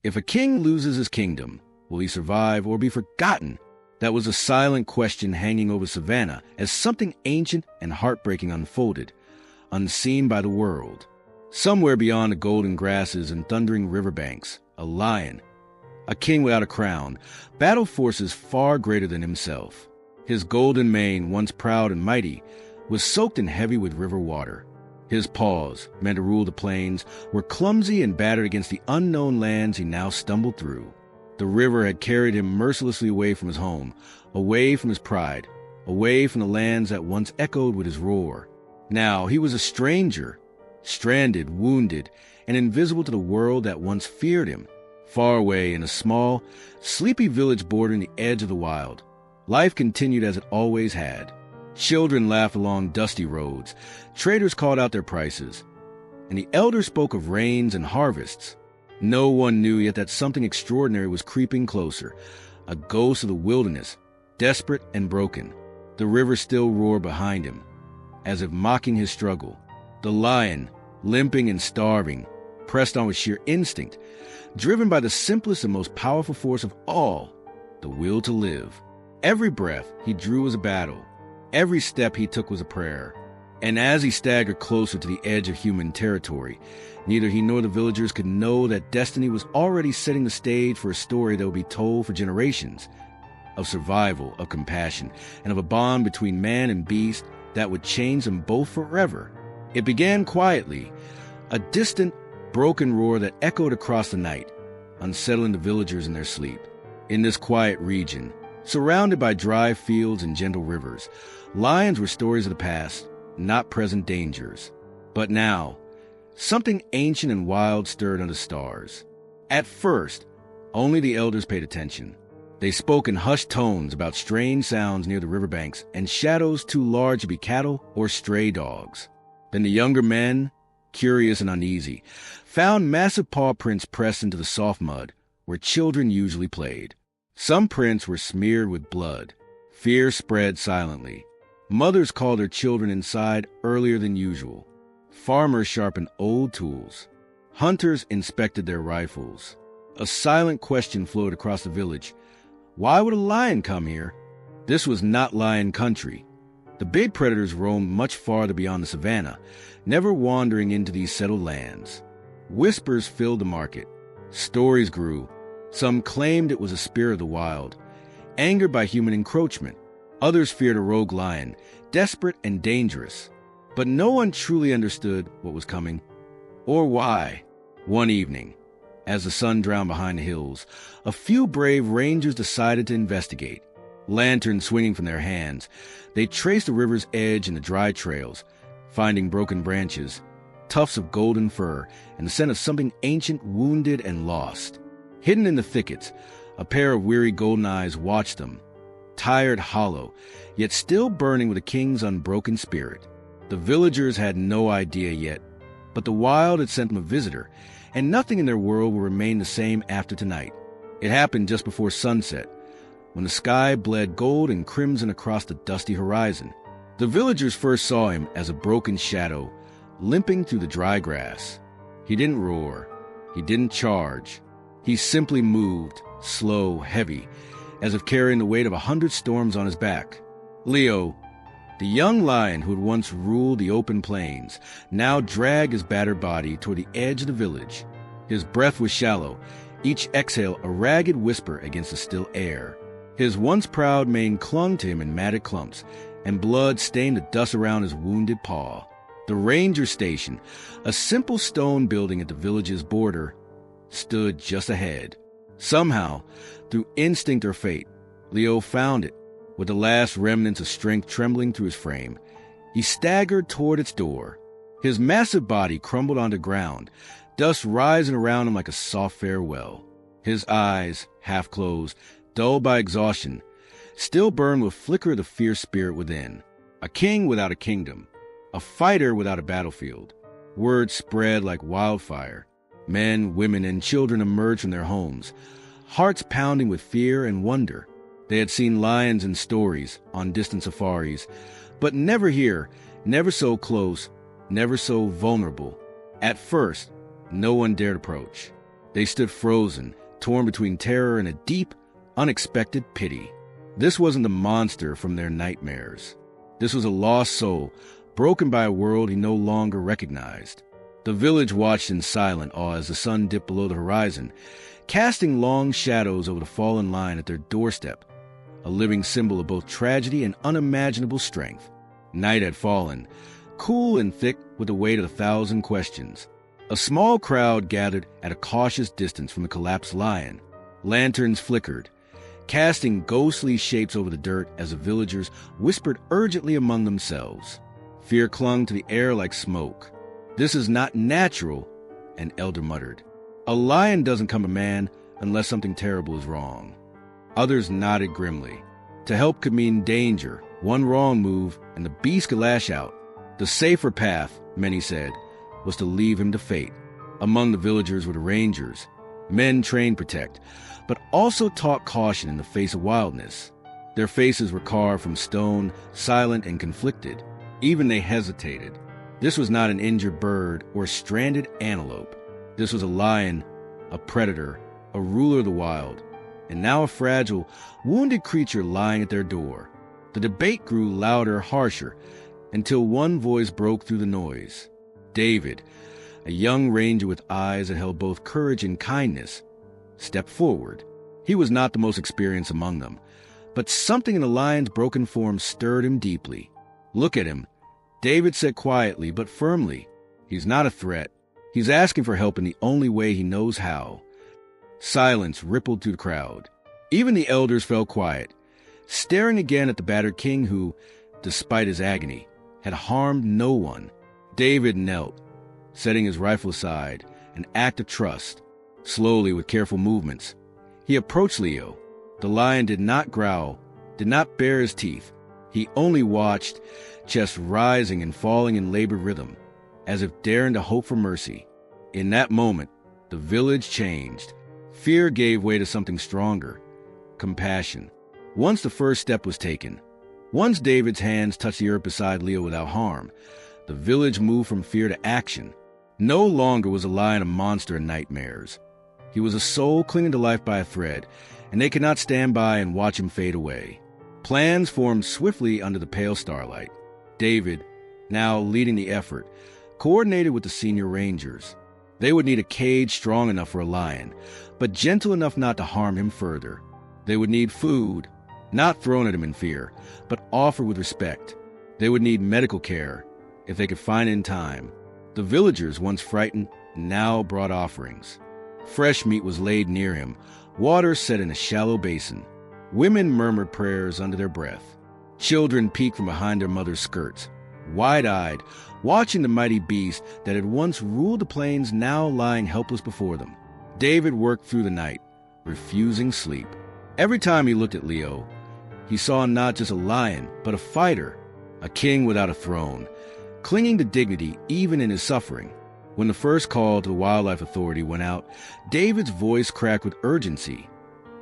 If a king loses his kingdom, will he survive or be forgotten? That was a silent question hanging over Savannah as something ancient and heartbreaking unfolded, unseen by the world. Somewhere beyond the golden grasses and thundering riverbanks, a lion, a king without a crown, battled forces far greater than himself. His golden mane, once proud and mighty, was soaked in heavy with river water. His paws, meant to rule the plains, were clumsy and battered against the unknown lands he now stumbled through. The river had carried him mercilessly away from his home, away from his pride, away from the lands that once echoed with his roar. Now he was a stranger, stranded, wounded, and invisible to the world that once feared him. Far away in a small, sleepy village bordering the edge of the wild, life continued as it always had. Children laughed along dusty roads, traders called out their prices, and the elders spoke of rains and harvests. No one knew yet that something extraordinary was creeping closer, a ghost of the wilderness, desperate and broken. The river still roared behind him, as if mocking his struggle. The lion, limping and starving, pressed on with sheer instinct, driven by the simplest and most powerful force of all, the will to live. Every breath he drew was a battle. Every step he took was a prayer. And as he staggered closer to the edge of human territory, neither he nor the villagers could know that destiny was already setting the stage for a story that would be told for generations, of survival, of compassion, and of a bond between man and beast that would change them both forever. It began quietly, a distant, broken roar that echoed across the night, unsettling the villagers in their sleep. In this quiet region, surrounded by dry fields and gentle rivers, lions were stories of the past, not present dangers. But now, something ancient and wild stirred under the stars. At first, only the elders paid attention. They spoke in hushed tones about strange sounds near the riverbanks and shadows too large to be cattle or stray dogs. Then the younger men, curious and uneasy, found massive paw prints pressed into the soft mud where children usually played. Some prints were smeared with blood. Fear spread silently. Mothers called their children inside earlier than usual. Farmers sharpened old tools. Hunters inspected their rifles. A silent question flowed across the village. Why would a lion come here? This was not lion country. The big predators roamed much farther beyond the savannah, never wandering into these settled lands. Whispers filled the market. Stories grew. Some claimed it was a spirit of the wild, angered by human encroachment. Others feared a rogue lion, desperate and dangerous. But no one truly understood what was coming, or why. One evening, as the sun drowned behind the hills, a few brave rangers decided to investigate. Lanterns swinging from their hands, they traced the river's edge and the dry trails, finding broken branches, tufts of golden fur, and the scent of something ancient, wounded, and lost. Hidden in the thickets, a pair of weary golden eyes watched them, tired, hollow, yet still burning with a king's unbroken spirit. The villagers had no idea yet, but the wild had sent them a visitor, and nothing in their world will remain the same after tonight. It happened just before sunset, when the sky bled gold and crimson across the dusty horizon. The villagers first saw him as a broken shadow, limping through the dry grass. He didn't roar. He didn't charge. He simply moved, slow, heavy, as if carrying the weight of 100 storms on his back. Leo, the young lion who had once ruled the open plains, now dragged his battered body toward the edge of the village. His breath was shallow, each exhale a ragged whisper against the still air. His once proud mane clung to him in matted clumps, and blood stained the dust around his wounded paw. The ranger station, a simple stone building at the village's border, stood just ahead. Somehow, through instinct or fate, Leo found it, with the last remnants of strength trembling through his frame. He staggered toward its door. His massive body crumbled onto ground, dust rising around him like a soft farewell. His eyes, half closed, dulled by exhaustion, still burned with flicker of the fierce spirit within. A king without a kingdom, a fighter without a battlefield. Word spread like wildfire. Men, women, and children emerged from their homes, hearts pounding with fear and wonder. They had seen lions in stories, on distant safaris, but never here, never so close, never so vulnerable. At first, no one dared approach. They stood frozen, torn between terror and a deep, unexpected pity. This wasn't the monster from their nightmares. This was a lost soul, broken by a world he no longer recognized. The village watched in silent awe as the sun dipped below the horizon, casting long shadows over the fallen line at their doorstep, a living symbol of both tragedy and unimaginable strength. Night had fallen, cool and thick with the weight of 1,000 questions. A small crowd gathered at a cautious distance from the collapsed lion. Lanterns flickered, casting ghostly shapes over the dirt as the villagers whispered urgently among themselves. Fear clung to the air like smoke. "This is not natural," an elder muttered. "A lion doesn't come a man unless something terrible is wrong." Others nodded grimly. To help could mean danger. One wrong move, and the beast could lash out. The safer path, many said, was to leave him to fate. Among the villagers were the rangers, men trained to protect, but also taught caution in the face of wildness. Their faces were carved from stone, silent and conflicted. Even they hesitated. This was not an injured bird or a stranded antelope. This was a lion, a predator, a ruler of the wild, and now a fragile, wounded creature lying at their door. The debate grew louder, harsher, until one voice broke through the noise. David, a young ranger with eyes that held both courage and kindness, stepped forward. He was not the most experienced among them, but something in the lion's broken form stirred him deeply. "Look at him," David said quietly but firmly. "He's not a threat. He's asking for help in the only way he knows how." Silence rippled through the crowd. Even the elders fell quiet, staring again at the battered king who, despite his agony, had harmed no one. David knelt, setting his rifle aside, an act of trust. Slowly, with careful movements, he approached Leo. The lion did not growl, did not bare his teeth. He only watched, chest rising and falling in labored rhythm, as if daring to hope for mercy. In that moment, the village changed. Fear gave way to something stronger, compassion. Once the first step was taken, once David's hands touched the earth beside Leo without harm, the village moved from fear to action. No longer was a lion a monster in nightmares. He was a soul clinging to life by a thread, and they could not stand by and watch him fade away. Plans formed swiftly under the pale starlight. David, now leading the effort, coordinated with the senior rangers. They would need a cage strong enough for a lion, but gentle enough not to harm him further. They would need food, not thrown at him in fear, but offered with respect. They would need medical care, if they could find it in time. The villagers, once frightened, now brought offerings. Fresh meat was laid near him, water set in a shallow basin. Women murmured prayers under their breath. Children peeked from behind their mothers' skirts, wide-eyed, watching the mighty beast that had once ruled the plains now lying helpless before them. David worked through the night, refusing sleep. Every time he looked at Leo, he saw not just a lion, but a fighter, a king without a throne, clinging to dignity even in his suffering. When the first call to the Wildlife Authority went out, David's voice cracked with urgency.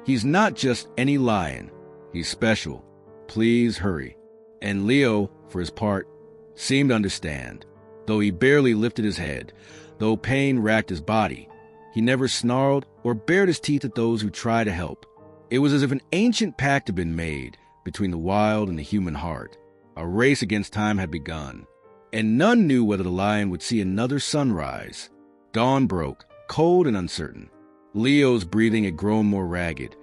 "He's not just any lion. He's special. Please hurry." And Leo, for his part, seemed to understand. Though he barely lifted his head, though pain racked his body, he never snarled or bared his teeth at those who tried to help. It was as if an ancient pact had been made between the wild and the human heart. A race against time had begun, and none knew whether the lion would see another sunrise. Dawn broke, cold and uncertain. Leo's breathing had grown more ragged.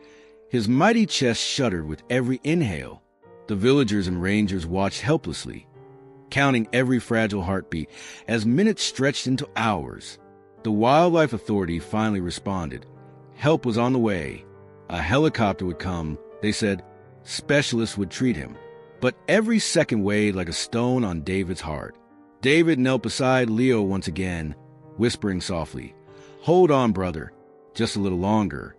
His mighty chest shuddered with every inhale. The villagers and rangers watched helplessly, counting every fragile heartbeat as minutes stretched into hours. The Wildlife Authority finally responded. Help was on the way. A helicopter would come, they said. Specialists would treat him. But every second weighed like a stone on David's heart. David knelt beside Leo once again, whispering softly, "Hold on, brother, just a little longer."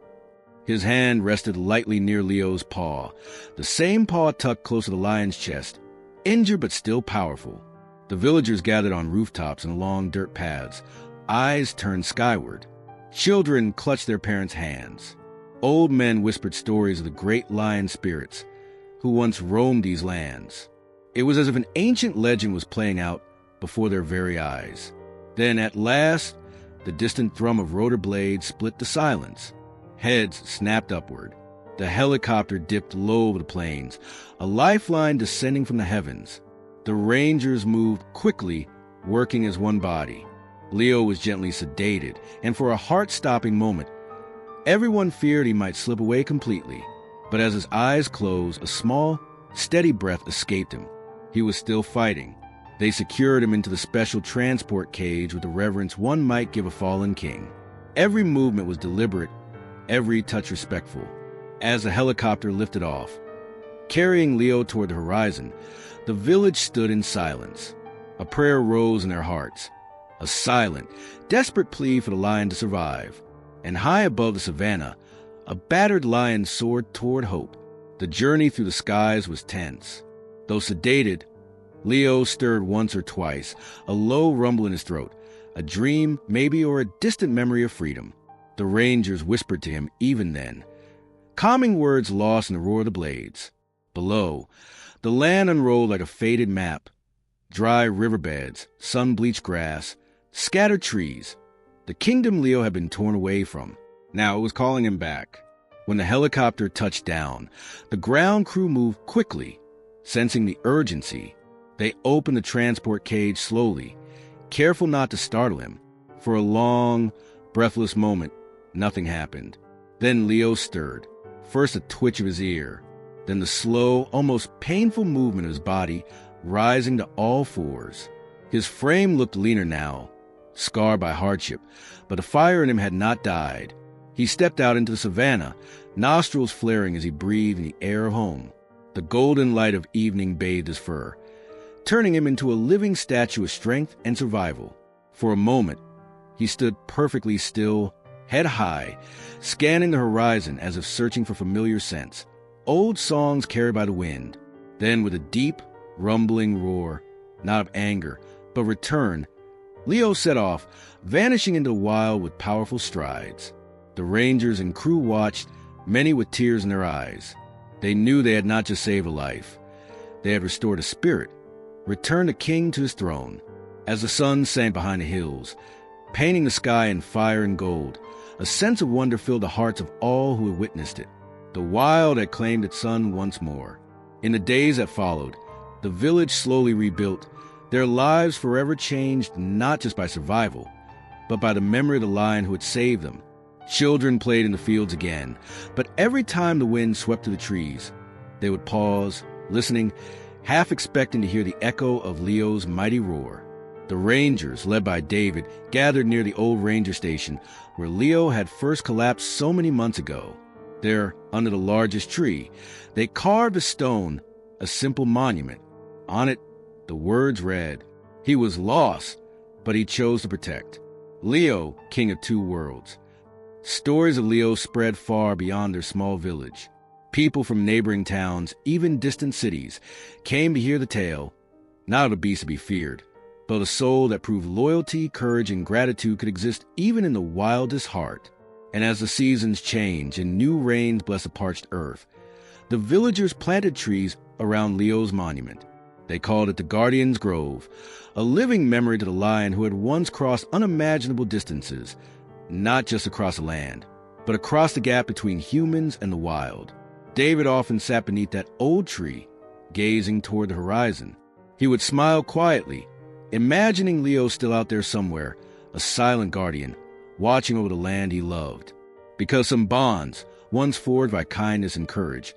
His hand rested lightly near Leo's paw, the same paw tucked close to the lion's chest, injured but still powerful. The villagers gathered on rooftops and along dirt paths, eyes turned skyward. Children clutched their parents' hands. Old men whispered stories of the great lion spirits who once roamed these lands. It was as if an ancient legend was playing out before their very eyes. Then, at last, The distant thrum of rotor blades split the silence. Heads snapped upward. The helicopter dipped low over the plains, a lifeline descending from the heavens. The Rangers moved quickly, working as one body. Leo was gently sedated, and for a heart-stopping moment, everyone feared he might slip away completely. But as his eyes closed, a small, steady breath escaped him. He was still fighting. They secured him into the special transport cage with the reverence one might give a fallen king. Every movement was deliberate, every touch respectful. As the helicopter lifted off, carrying Leo toward the horizon, the village stood in silence. A prayer rose in their hearts, a silent, desperate plea for the lion to survive. And high above the savannah, a battered lion soared toward hope. The journey through the skies was tense. Though sedated, Leo stirred once or twice, a low rumble in his throat, a dream, maybe, or a distant memory of freedom. The Rangers whispered to him even then, calming words lost in the roar of the blades. Below, the land unrolled like a faded map. Dry riverbeds, sun-bleached grass, scattered trees. The kingdom Leo had been torn away from. Now it was calling him back. When the helicopter touched down, the ground crew moved quickly. Sensing the urgency, they opened the transport cage slowly, careful not to startle him. For a long, breathless moment, nothing happened. Then Leo stirred. First a twitch of his ear, then the slow, almost painful movement of his body rising to all fours. His frame looked leaner now, scarred by hardship, but the fire in him had not died. He stepped out into the savannah, nostrils flaring as he breathed in the air of home. The golden light of evening bathed his fur, turning him into a living statue of strength and survival. For a moment, he stood perfectly still, head high, scanning the horizon as if searching for familiar scents, old songs carried by the wind. Then with a deep, rumbling roar, not of anger, but return, Leo set off, vanishing into the wild with powerful strides. The Rangers and crew watched, many with tears in their eyes. They knew they had not just saved a life. They had restored a spirit, returned a king to his throne. As the sun sank behind the hills, painting the sky in fire and gold, a sense of wonder filled the hearts of all who had witnessed it. The wild had claimed its son once more. In the days that followed, the village slowly rebuilt, their lives forever changed not just by survival, but by the memory of the lion who had saved them. Children played in the fields again, but every time the wind swept through the trees, they would pause, listening, half expecting to hear the echo of Leo's mighty roar. The Rangers, led by David, gathered near the old ranger station where Leo had first collapsed so many months ago. There, under the largest tree, they carved a stone, a simple monument. On it, the words read, "He was lost, but he chose to protect. Leo, king of two worlds." Stories of Leo spread far beyond their small village. People from neighboring towns, even distant cities, came to hear the tale, not of a beast to be feared, but a soul that proved loyalty, courage, and gratitude could exist even in the wildest heart. And as the seasons changed and new rains blessed the parched earth, the villagers planted trees around Leo's monument. They called it the Guardian's Grove, a living memory to the lion who had once crossed unimaginable distances, not just across the land, but across the gap between humans and the wild. David often sat beneath that old tree, gazing toward the horizon. He would smile quietly, imagining Leo still out there somewhere, a silent guardian, watching over the land he loved. Because some bonds, once forged by kindness and courage,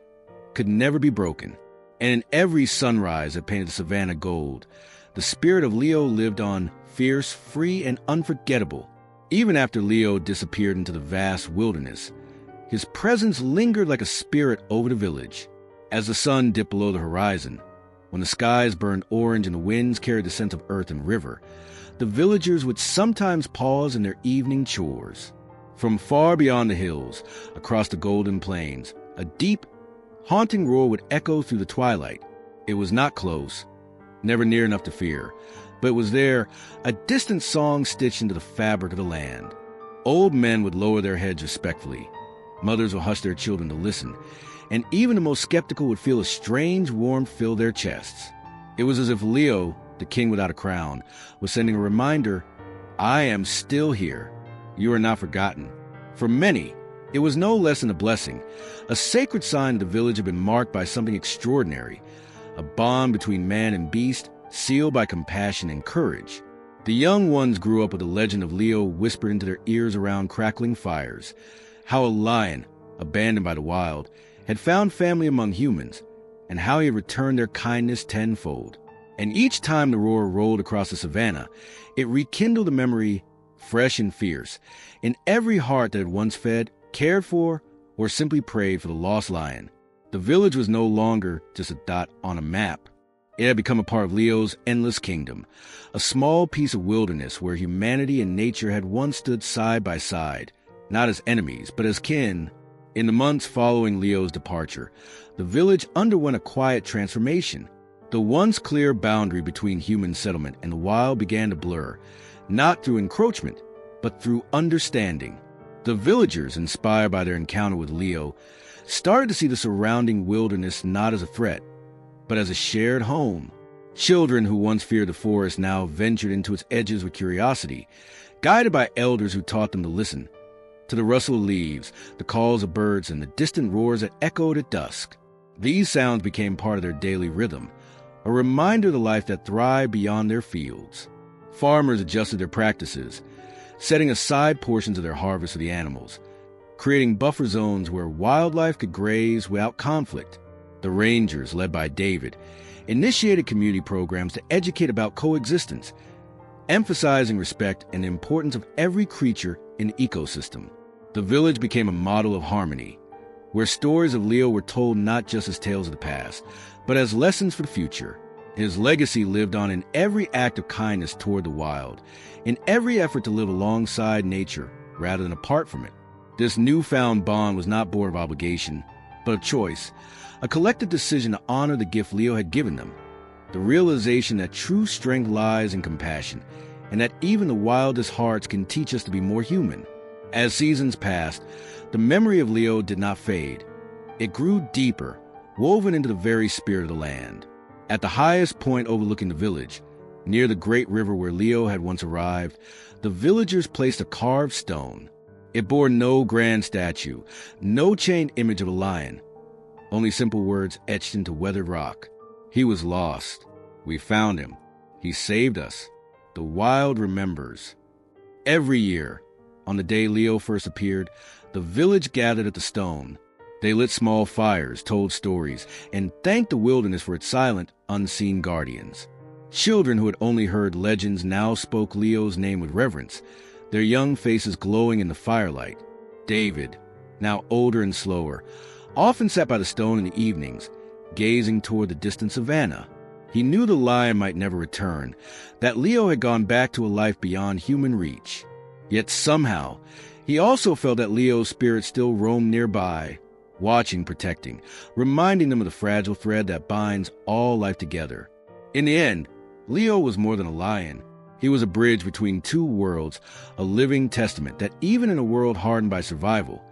could never be broken. And in every sunrise that painted the savannah gold, the spirit of Leo lived on, fierce, free, and unforgettable. Even after Leo disappeared into the vast wilderness, his presence lingered like a spirit over the village. As the sun dipped below the horizon, when the skies burned orange and the winds carried the scent of earth and river, the villagers would sometimes pause in their evening chores. From far beyond the hills, across the golden plains, a deep, haunting roar would echo through the twilight. It was not close, never near enough to fear, but it was there, a distant song stitched into the fabric of the land. Old men would lower their heads respectfully. Mothers would hush their children to listen, and even the most skeptical would feel a strange warmth fill their chests. It was as if Leo, the king without a crown, was sending a reminder, "I am still here." you are not forgotten. For many, it was no less than a blessing. A sacred sign the village had been marked by something extraordinary, a bond between man and beast, sealed by compassion and courage. The young ones grew up with the legend of Leo whispered into their ears around crackling fires, how a lion, abandoned by the wild, had found family among humans, and how he had returned their kindness tenfold. And each time the roar rolled across the savannah, it rekindled a memory fresh and fierce, in every heart that had once fed, cared for, or simply prayed for the lost lion. The village was no longer just a dot on a map. It had become a part of Leo's endless kingdom, a small piece of wilderness where humanity and nature had once stood side by side, not as enemies, but as kin. In the months following Leo's departure, the village underwent a quiet transformation. The once clear boundary between human settlement and the wild began to blur, not through encroachment, but through understanding. The villagers, inspired by their encounter with Leo, started to see the surrounding wilderness not as a threat, but as a shared home. Children who once feared the forest now ventured into its edges with curiosity, guided by elders who taught them to listen to the rustle of leaves, the calls of birds, and the distant roars that echoed at dusk. These sounds became part of their daily rhythm, a reminder of the life that thrived beyond their fields. Farmers adjusted their practices, setting aside portions of their harvest for the animals, creating buffer zones where wildlife could graze without conflict. The rangers, led by David, initiated community programs to educate about coexistence, emphasizing respect and the importance of every creature in the ecosystem. The village became a model of harmony, where stories of Leo were told not just as tales of the past, but as lessons for the future. His legacy lived on in every act of kindness toward the wild, in every effort to live alongside nature rather than apart from it. This newfound bond was not born of obligation, but of choice, a collective decision to honor the gift Leo had given them, the realization that true strength lies in compassion, and that even the wildest hearts can teach us to be more human. As seasons passed, the memory of Leo did not fade. It grew deeper, woven into the very spirit of the land. At the highest point overlooking the village, near the great river where Leo had once arrived, the villagers placed a carved stone. It bore no grand statue, no chained image of a lion, only simple words etched into weathered rock. He was lost. We found him. He saved us. The wild remembers. Every year, on the day Leo first appeared, the village gathered at the stone. They lit small fires, told stories, and thanked the wilderness for its silent, unseen guardians. Children who had only heard legends now spoke Leo's name with reverence, their young faces glowing in the firelight. David, now older and slower, often sat by the stone in the evenings, gazing toward the distant savannah. He knew the lion might never return, that Leo had gone back to a life beyond human reach. Yet somehow, he also felt that Leo's spirit still roamed nearby, watching, protecting, reminding them of the fragile thread that binds all life together. In the end, Leo was more than a lion. He was a bridge between two worlds, a living testament that even in a world hardened by survival,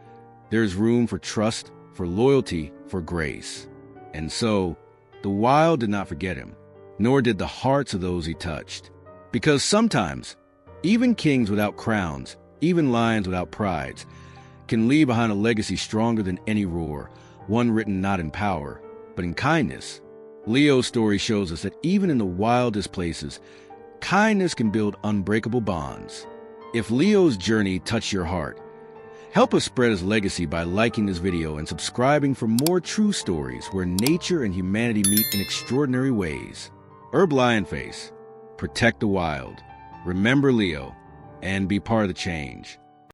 there is room for trust, for loyalty, for grace. And so, the wild did not forget him, nor did the hearts of those he touched. Because sometimes, even kings without crowns, even lions without prides, can leave behind a legacy stronger than any roar, one written not in power, but in kindness. Leo's story shows us that even in the wildest places, kindness can build unbreakable bonds. If Leo's journey touched your heart, help us spread his legacy by liking this video and subscribing for more true stories where nature and humanity meet in extraordinary ways. Herb Lionface, protect the wild, remember Leo, and be part of the change.